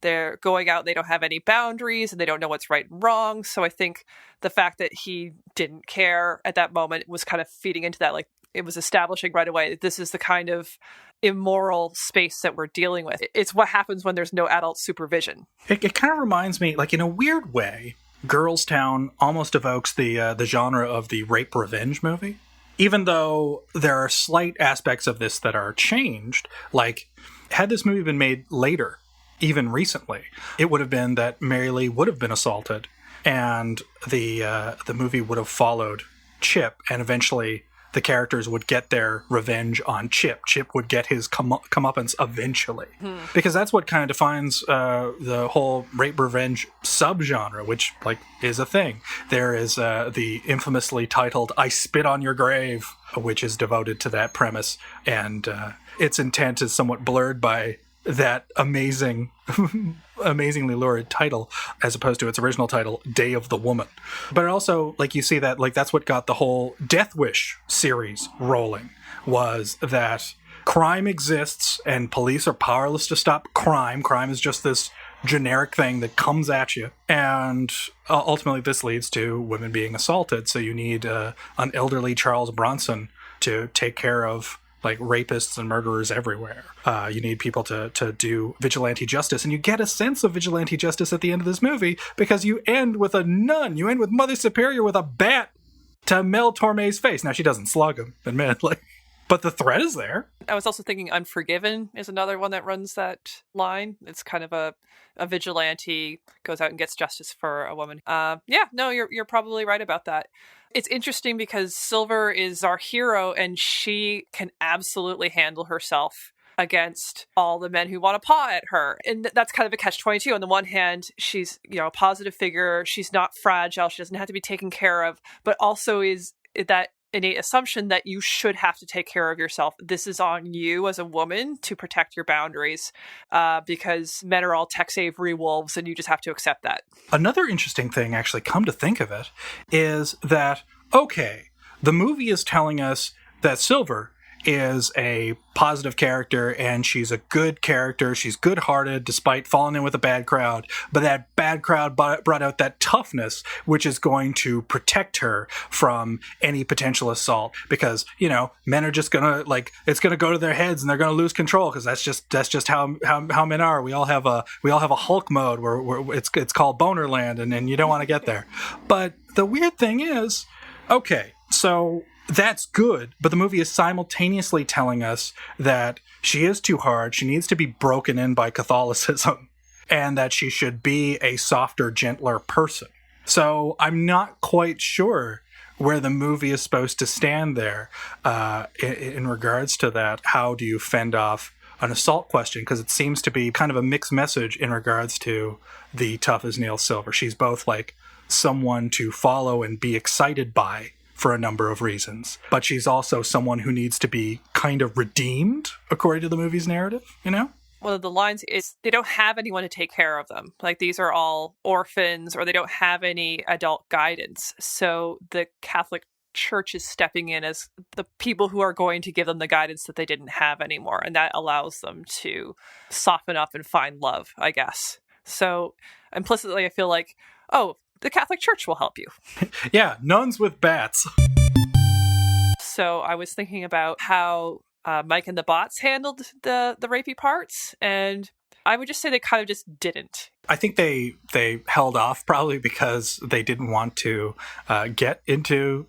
they're going out, they don't have any boundaries, and they don't know what's right and wrong. So I think the fact that he didn't care at that moment was kind of feeding into that. Like, it was establishing right away that this is the kind of immoral space that we're dealing with. It's what happens when there's no adult supervision. It kind of reminds me, like, in a weird way, Girls Town almost evokes the genre of the rape revenge movie. Even though there are slight aspects of this that are changed, like, had this movie been made later, even recently, it would have been that Mary Lee would have been assaulted, and the movie would have followed Chip, and eventually the characters would get their revenge on Chip. Chip would get his comeuppance eventually. Because that's what kind of defines the whole rape revenge subgenre, which, like, is a thing. There is the infamously titled I Spit on Your Grave, which is devoted to that premise, and its intent is somewhat blurred by that amazingly lurid title, as opposed to its original title, Day of the Woman. But also, like, you see that, like, that's what got the whole Death Wish series rolling, was that crime exists and police are powerless to stop crime. Crime is just this generic thing that comes at you. And ultimately this leads to women being assaulted. So you need an elderly Charles Bronson to take care of, like, rapists and murderers everywhere. You need people to do vigilante justice. And you get a sense of vigilante justice at the end of this movie because you end with a nun. You end with Mother Superior with a bat to Mel Tormé's face. Now, she doesn't slug him, admittedly, but the threat is there. I was also thinking Unforgiven is another one that runs that line. It's kind of a vigilante goes out and gets justice for a woman. You're probably right about that. It's interesting because Silver is our hero and she can absolutely handle herself against all the men who want to paw at her. And that's kind of a catch-22. On the one hand, she's, a positive figure. She's not fragile. She doesn't have to be taken care of, but also is that innate assumption that you should have to take care of yourself. This is on you as a woman to protect your boundaries because men are all Tex Avery wolves and you just have to accept that. Another interesting thing, actually, come to think of it, is that, okay, the movie is telling us that Silver is a positive character and she's a good character. She's good-hearted despite falling in with a bad crowd. But that bad crowd brought out that toughness, which is going to protect her from any potential assault. Because, men are just gonna, like, it's gonna go to their heads and they're gonna lose control because that's just how men are. We all have a Hulk mode where it's called Bonerland, and you don't want to get there. But the weird thing is, okay, so that's good, but the movie is simultaneously telling us that she is too hard, she needs to be broken in by Catholicism, and that she should be a softer, gentler person. So I'm not quite sure where the movie is supposed to stand there in regards to that. How do you fend off an assault question? Because it seems to be kind of a mixed message in regards to the tough as nails Silver. She's both like someone to follow and be excited by for a number of reasons, but she's also someone who needs to be kind of redeemed according to the movie's narrative, One of the lines is they don't have anyone to take care of them. Like, these are all orphans or they don't have any adult guidance. So the Catholic Church is stepping in as the people who are going to give them the guidance that they didn't have anymore. And that allows them to soften up and find love, I guess. So implicitly, I feel like, the Catholic Church will help you. Yeah, nuns with bats. So I was thinking about how Mike and the Bots handled the rapey parts, and I would just say they kind of just didn't. I think they held off probably because they didn't want to get into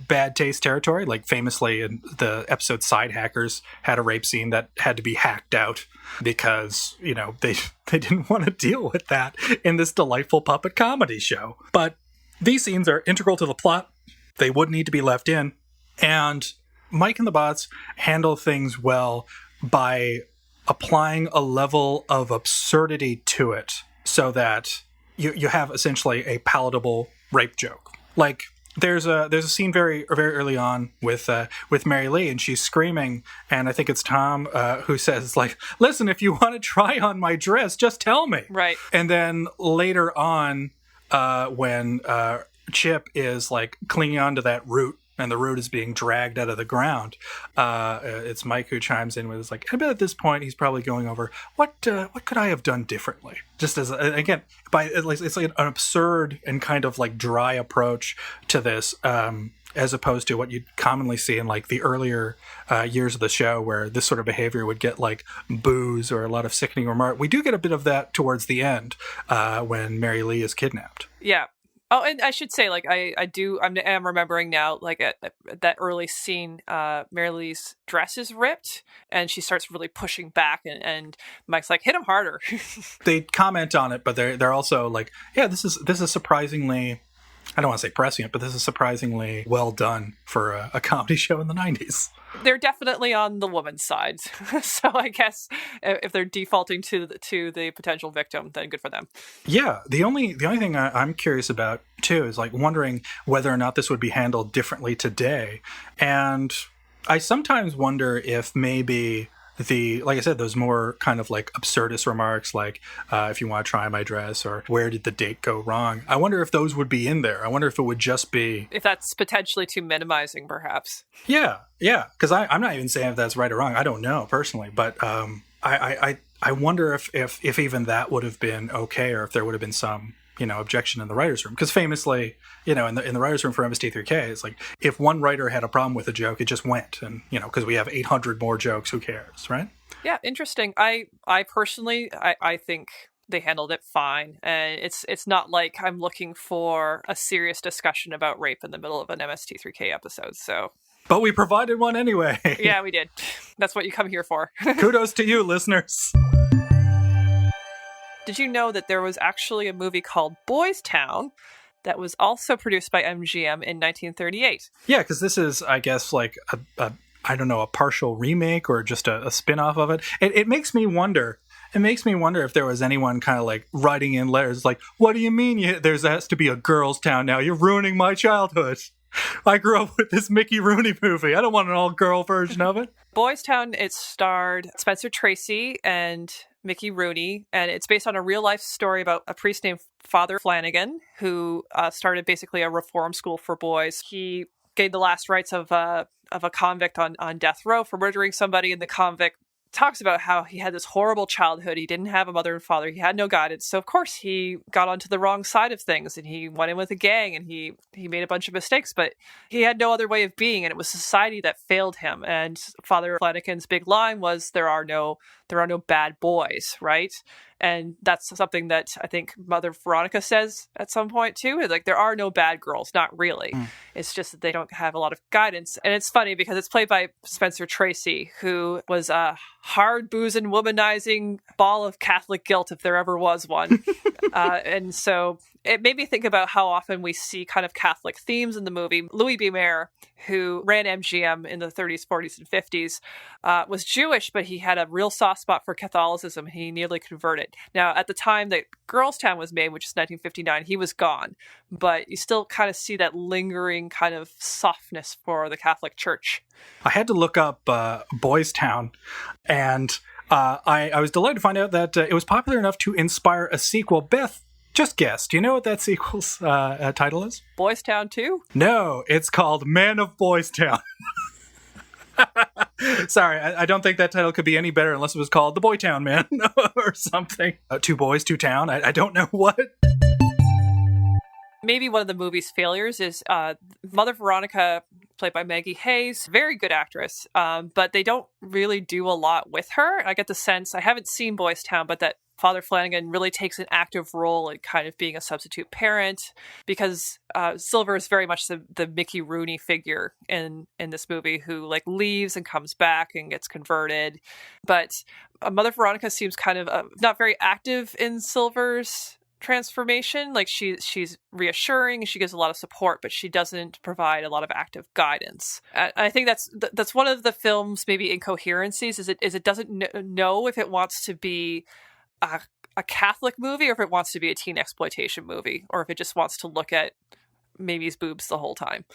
bad taste territory. Like, famously in the episode Side Hackers had a rape scene that had to be hacked out because, they didn't want to deal with that in this delightful puppet comedy show. But these scenes are integral to the plot. They would need to be left in. And Mike and the Bots handle things well by applying a level of absurdity to it so that you have essentially a palatable rape joke. Like, there's a scene very early on with Mary Lee, and she's screaming, and I think it's Tom who says, like, listen, if you want to try on my dress, just tell me. Right. And then later on, when Chip is like clinging onto that root, and the root is being dragged out of the ground, it's Mike who chimes in with, it's like, I bet at this point he's probably going over, what could I have done differently? Just as, again, it's like an absurd and kind of like dry approach to this, as opposed to what you'd commonly see in like the earlier years of the show, where this sort of behavior would get like boos or a lot of sickening remark. We do get a bit of that towards the end, when Mary Lee is kidnapped. Yeah. Oh, and I should say, like, I'm remembering now, like, at that early scene, Mary Lee's dress is ripped, and she starts really pushing back, and Mike's like, hit him harder. They comment on it, but they're also like, yeah, this is surprisingly, I don't want to say prescient, but this is surprisingly well done for a comedy show in the 90s. They're definitely on the woman's side. So I guess if they're defaulting to the potential victim, then good for them. Yeah. The only thing I'm curious about, too, is like wondering whether or not this would be handled differently today. And I sometimes wonder if maybe like I said, those more kind of like absurdist remarks, like if you want to try my dress, or where did the date go wrong? I wonder if those would be in there. I wonder if it would just be, if that's potentially too minimizing, perhaps. Yeah. Because I'm not even saying if that's right or wrong. I don't know personally, but I wonder if even that would have been okay, or if there would have been some, objection in the writer's room. Because famously, in the writer's room for MST3K, it's like, if one writer had a problem with a joke, it just went. And, because we have 800 more jokes, who cares, right? Yeah, interesting. I personally, I think they handled it fine. And it's not like I'm looking for a serious discussion about rape in the middle of an MST3K episode, so... But we provided one anyway. Yeah, we did. That's what you come here for. Kudos to you, listeners. Did you know that there was actually a movie called Boys Town that was also produced by MGM in 1938? Yeah, because this is, I guess, like a partial remake or just a spin-off of it. It makes me wonder. It makes me wonder if there was anyone kind of like writing in letters like, what do you mean there has to be a girls' town now? You're ruining my childhood. I grew up with this Mickey Rooney movie. I don't want an all-girl version of it. Boys Town, it starred Spencer Tracy and Mickey Rooney, and it's based on a real-life story about a priest named Father Flanagan, who started basically a reform school for boys. He gained the last rites of a convict on death row for murdering somebody, and the convict talks about how he had this horrible childhood. He didn't have a mother and father. He had no guidance. So, of course, he got onto the wrong side of things, and he went in with a gang, and he made a bunch of mistakes, but he had no other way of being, and it was society that failed him. And Father Flanagan's big line was, there are no bad boys, right? And that's something that I think Mother Veronica says at some point too. Is like, there are no bad girls, not really. It's just that they don't have a lot of guidance. And it's funny because it's played by Spencer Tracy, who was a hard boozing, womanizing ball of Catholic guilt if there ever was one. And so it made me think about how often we see kind of Catholic themes in the movie. Louis B. Mayer, who ran MGM in the 30s, 40s, and 50s, was Jewish, but he had a real soft spot for Catholicism. He nearly converted. Now, at the time that Girls Town was made, which is 1959, he was gone. But you still kind of see that lingering kind of softness for the Catholic Church. I had to look up Boys Town, and I was delighted to find out that it was popular enough to inspire a sequel. Beth, just guess. Do you know what that sequel's title is? Boys Town 2? No, it's called Man of Boys Town. Sorry, I don't think that title could be any better unless it was called The Boy Town Man or something. Two Boys, Two Town. I don't know what. Maybe one of the movie's failures is Mother Veronica, played by Maggie Hayes, very good actress, but they don't really do a lot with her. I get the sense, I haven't seen Boys Town, but that Father Flanagan really takes an active role in kind of being a substitute parent, because Silver is very much the Mickey Rooney figure in this movie, who like leaves and comes back and gets converted. But Mother Veronica seems kind of not very active in Silver's transformation. Like she's reassuring, she gives a lot of support, but she doesn't provide a lot of active guidance. I think that's one of the film's maybe incoherencies, is it doesn't know if it wants to be a Catholic movie or if it wants to be a teen exploitation movie, or if it just wants to look at Mamie's boobs the whole time.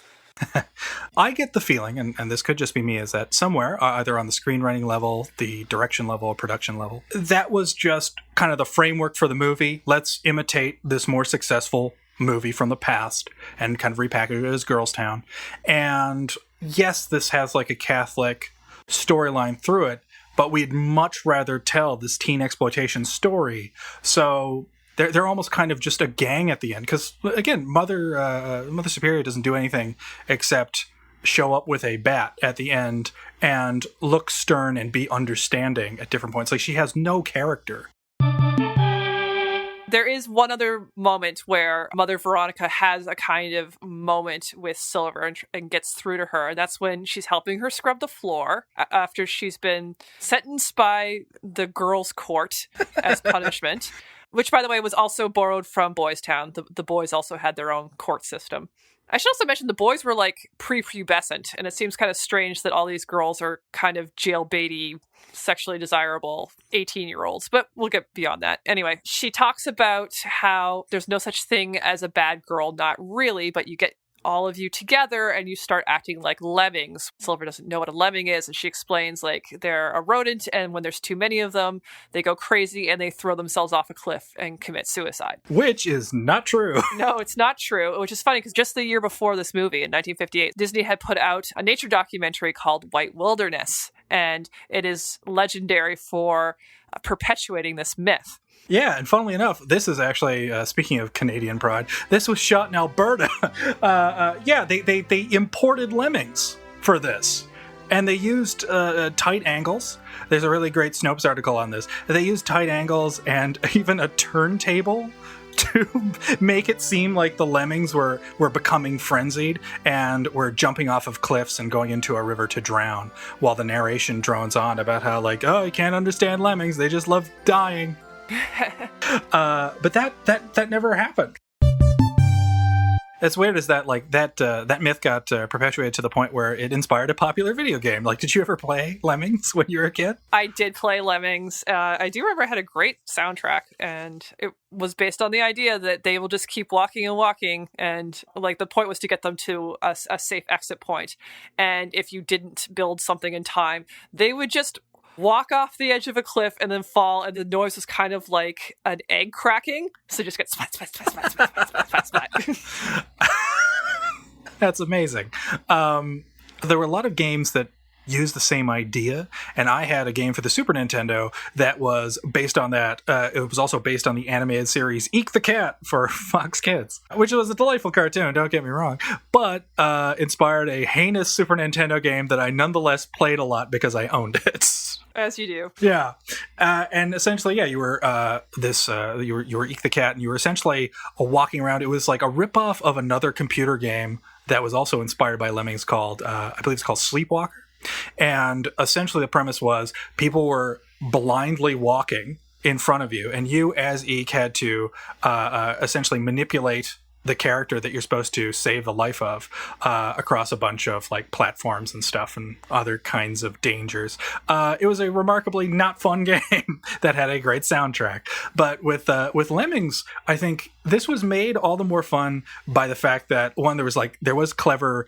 I get the feeling, and this could just be me, is that somewhere, either on the screenwriting level, the direction level, or production level, that was just kind of the framework for the movie. Let's imitate this more successful movie from the past and kind of repackage it as Girls Town. And yes, this has like a Catholic storyline through it, but we'd much rather tell this teen exploitation story. So they're almost kind of just a gang at the end. Because, again, Mother Superior doesn't do anything except show up with a bat at the end and look stern and be understanding at different points. Like, she has no character. There is one other moment where Mother Veronica has a kind of moment with Silver and gets through to her. And that's when she's helping her scrub the floor after she's been sentenced by the girls' court as punishment, which, by the way, was also borrowed from Boys Town. The boys also had their own court system. I should also mention the boys were like prepubescent, and it seems kind of strange that all these girls are kind of jailbaity, sexually desirable 18-year-olds, but we'll get beyond that. Anyway, she talks about how there's no such thing as a bad girl, not really, but you get all of you together and you start acting like lemmings. Silver doesn't know what a lemming is, and she explains like they're a rodent, and when there's too many of them, they go crazy and they throw themselves off a cliff and commit suicide. Which is not true. No, it's not true, which is funny because just the year before this movie, in 1958, Disney had put out a nature documentary called White Wilderness, and it is legendary for perpetuating this myth. Yeah, and funnily enough, this is actually, speaking of Canadian pride, this was shot in Alberta. They imported lemmings for this. And they used tight angles. There's a really great Snopes article on this. They used tight angles and even a turntable to make it seem like the lemmings were becoming frenzied and were jumping off of cliffs and going into a river to drown, while the narration drones on about how, like, oh, you can't understand lemmings, they just love dying. But that never happened. It's weird is that like that myth got perpetuated to the point where it inspired a popular video game. Like, did you ever play Lemmings when you were a kid? I did play Lemmings. I do remember it had a great soundtrack, and it was based on the idea that they will just keep walking and walking, and like the point was to get them to a safe exit point. And if you didn't build something in time, they would just walk off the edge of a cliff and then fall, and the noise was kind of like an egg cracking. So just get splat, splat, splat, splat, splat, splat, splat, splat. That's amazing. There were a lot of games that used the same idea, and I had a game for the Super Nintendo that was based on that. It was also based on the animated series Eek the Cat for Fox Kids, which was a delightful cartoon, don't get me wrong, but inspired a heinous Super Nintendo game that I nonetheless played a lot because I owned it. As you do. Yeah. And essentially, yeah, you were you were Eek the Cat, and you were essentially walking around. It was like a ripoff of another computer game that was also inspired by Lemmings called, I believe it's called Sleepwalker. And essentially the premise was people were blindly walking in front of you, and you as Eek had to essentially manipulate the character that you're supposed to save the life of across a bunch of like platforms and stuff and other kinds of dangers. It was a remarkably not fun game that had a great soundtrack. But with Lemmings, I think this was made all the more fun by the fact that, one, there was clever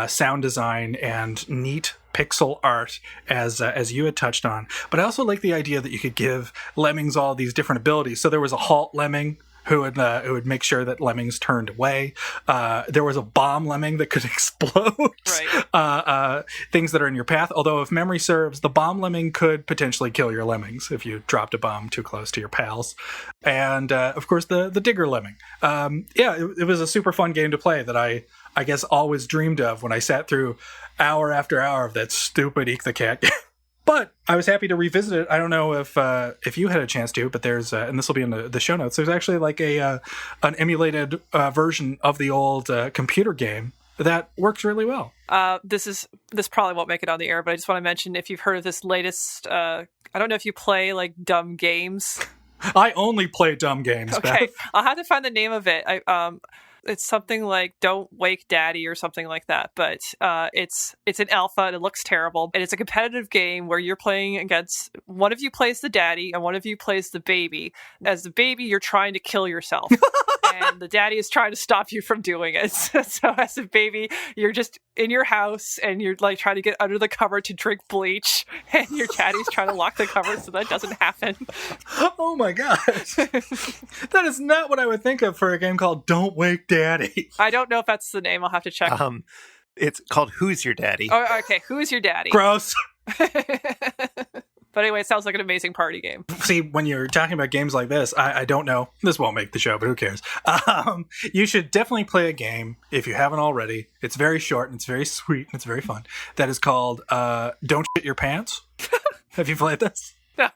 sound design and neat pixel art, as you had touched on. But I also like the idea that you could give Lemmings all these different abilities. So there was a halt lemming who would make sure that lemmings turned away. There was a bomb lemming that could explode things that are in your path. Although, if memory serves, the bomb lemming could potentially kill your lemmings if you dropped a bomb too close to your pals. And of course, the digger lemming. It was a super fun game to play that I guess always dreamed of when I sat through hour after hour of that stupid Eek the Cat game. But I was happy to revisit it. I don't know if you had a chance to, but there's and this will be in the show notes. There's actually like an emulated version of the old computer game that works really well. This probably won't make it on the air, but I just want to mention, if you've heard of this latest, I don't know if you play like dumb games. I only play dumb games. Okay, Beth. I'll have to find the name of it. It's something like Don't Wake Daddy or something like that, but it's an alpha and it looks terrible, and it's a competitive game where you're playing against, one of you plays the daddy and one of you plays the baby. As the baby, you're trying to kill yourself and the daddy is trying to stop you from doing it. So as a baby, you're just in your house and you're like trying to get under the cover to drink bleach, and your daddy's trying to lock the cover so that doesn't happen. Oh my gosh. That is not what I would think of for a game called Don't Wake Daddy. I don't know if that's the name. I'll have to check. It's called Who's Your Daddy? Oh, okay. Who's your daddy? Gross. But anyway, it sounds like an amazing party game. See, when you're talking about games like this, I don't know. This won't make the show, but who cares? You should definitely play a game, if you haven't already. It's very short, and it's very sweet, and it's very fun. That is called Don't Shit Your Pants. Have you played this? No.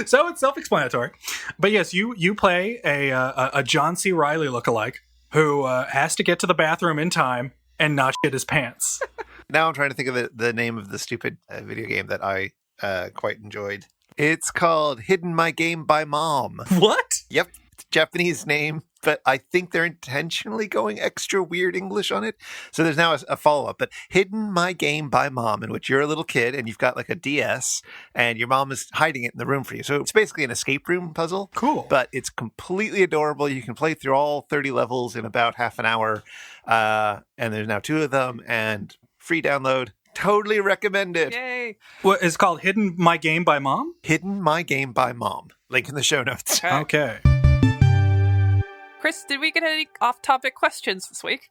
So it's self-explanatory. But yes, you play a John C. Reilly lookalike who has to get to the bathroom in time and not shit his pants. Now I'm trying to think of the name of the stupid video game that I quite enjoyed. It's called Hidden My Game by Mom. What? Yep. It's a Japanese name, but I think they're intentionally going extra weird English on it. So there's now a follow-up, but Hidden My Game by Mom, in which you're a little kid and you've got like a DS and your mom is hiding it in the room for you. So it's basically an escape room puzzle. Cool. But it's completely adorable. You can play through all 30 levels in about half an hour. And there's now 2 of them, and free download. Totally recommend it. Yay. What is called Hidden My Game by Mom? Hidden My Game by Mom. Link in the show notes. Okay. Chris, did we get any off-topic questions this week?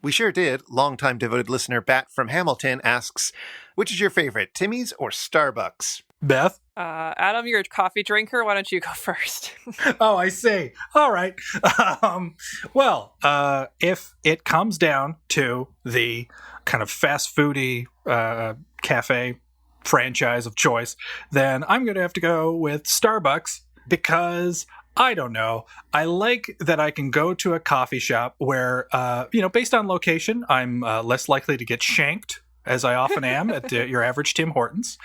We sure did. Longtime devoted listener Batt from Hamilton asks, which is your favorite, Timmies or Starbucks? Beth? Adam, you're a coffee drinker. Why don't you go first? Oh, I see. All right. Well, if it comes down to the kind of fast foody cafe franchise of choice, then I'm going to have to go with Starbucks because I don't know. I like that I can go to a coffee shop where, based on location, I'm less likely to get shanked, as I often am at your average Tim Hortons,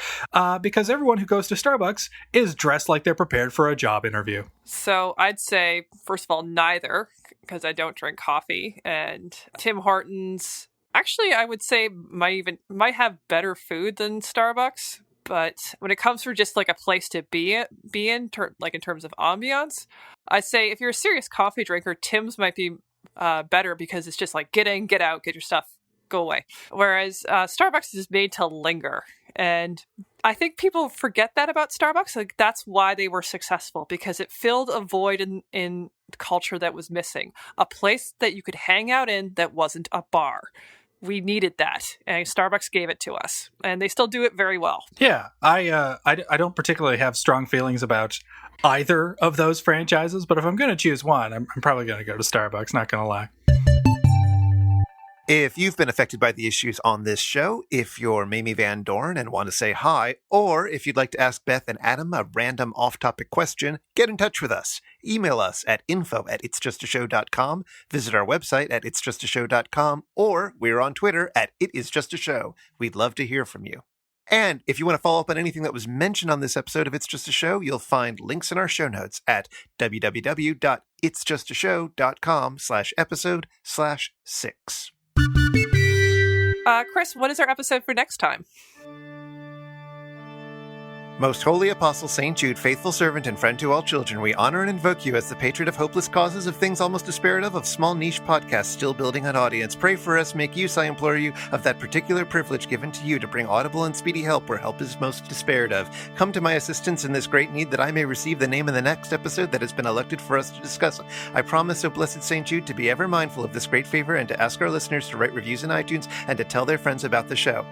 because everyone who goes to Starbucks is dressed like they're prepared for a job interview. So I'd say, first of all, neither, because I don't drink coffee. And Tim Hortons, actually, I would say might have better food than Starbucks. But when it comes to just like a place to be in, like in terms of ambiance, I'd say if you're a serious coffee drinker, Tim's might be better because it's just like get in, get out, get your stuff, go away. Whereas Starbucks is made to linger. And I think people forget that about Starbucks. Like that's why they were successful, because it filled a void in the culture that was missing. A place that you could hang out in that wasn't a bar. We needed that, and Starbucks gave it to us, and they still do it very well. Yeah, I don't particularly have strong feelings about either of those franchises, but if I'm going to choose one, I'm probably going to go to Starbucks, not going to lie. If you've been affected by the issues on this show, if you're Mamie Van Doren and want to say hi, or if you'd like to ask Beth and Adam a random off-topic question, get in touch with us. Email us at info@itsjustashow.com, visit our website at itsjustashow.com, or we're on Twitter at itisjustashow. We'd love to hear from you. And if you want to follow up on anything that was mentioned on this episode of It's Just a Show, you'll find links in our show notes at www.itsjustashow.com/episode/6. Chris, what is our episode for next time? Most holy apostle St. Jude, faithful servant and friend to all children, we honor and invoke you as the patron of hopeless causes, of things almost despaired of small niche podcasts still building an audience. Pray for us, make use, I implore you, of that particular privilege given to you to bring audible and speedy help where help is most despaired of. Come to my assistance in this great need, that I may receive the name in the next episode that has been elected for us to discuss. I promise, O blessed St. Jude, to be ever mindful of this great favor and to ask our listeners to write reviews in iTunes and to tell their friends about the show.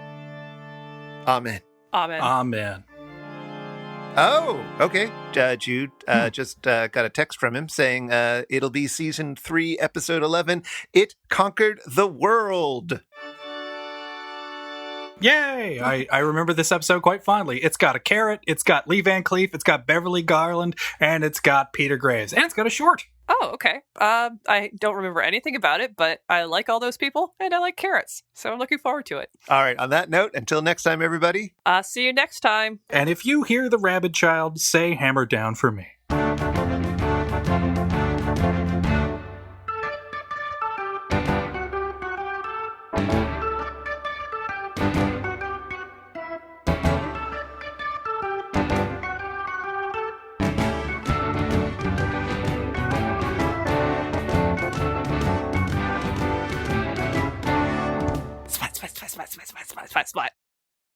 Amen. Amen. Amen. Oh, okay. Jude just got a text from him saying it'll be season 3, episode 11. It conquered the world. Yay! I remember this episode quite fondly. It's got a carrot, it's got Lee Van Cleef, it's got Beverly Garland, and it's got Peter Graves, and it's got a short. Oh, okay. I don't remember anything about it, but I like all those people, and I like carrots, so I'm looking forward to it. All right, on that note, until next time, everybody. See you next time. And if you hear the rabid child, say hammer down for me.